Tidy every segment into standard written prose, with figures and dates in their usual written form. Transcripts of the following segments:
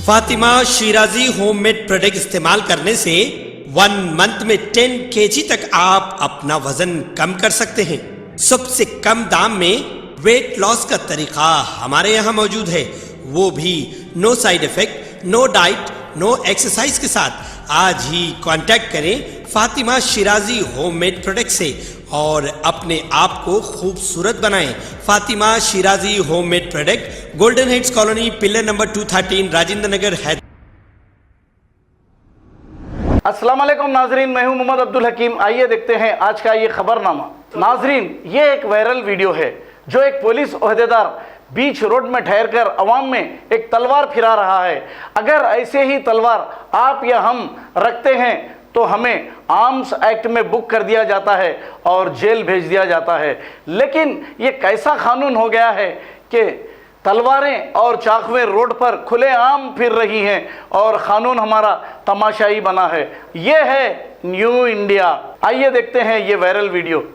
Fatima Shirazi homemade product इस्तेमाल करने से 1 मंथ में 10 kg तक आप अपना वजन कम कर सकते हैं। सबसे कम दाम में वेट लॉस का तरीका हमारे यहाँ मौजूद है, वो भी no side effect, no diet, no exercise के साथ। आज ही कांटेक्ट करें फातिमा शिराजी होममेड प्रोडक्ट से और अपने आप को खूबसूरत बनाएं। Fatima Shirazi homemade product, golden heads colony, pillar number 213, Rajendra Nagar, Hyderabad. अस्सलाम वालेकुम नाजरीन, मैं हूं मोहम्मद अब्दुल हकीम। आइए देखते हैं आज का ये खबरनामा। नाजरीन, ये एक वायरल वीडियो है जो एक पुलिस ओहदेदार बीच रोड में ठहरकर अवाम में एक तलवार फिरा रहा है। अगर ऐसे ही तलवार आप या हम रखते हैं तो हमें आर्म्स एक्ट में बुक कर दिया जाता है और जेल भेज दिया जाता है। लेकिन ये कैसा कानून हो गया है कि तलवारें और चाकुएं रोड पर खुलेआम फिर रही हैं और कानून हमारा तमाशाई बना है। ये है न्यू इंडिया। आइए देखते हैं ये वायरल वीडियो।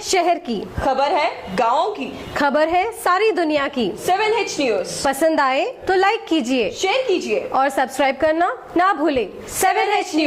शहर की खबर है, गाँव की खबर है, सारी दुनिया की। 7H न्यूज पसंद आए तो लाइक कीजिए, शेयर कीजिए और सब्सक्राइब करना ना भूलें। 7H news.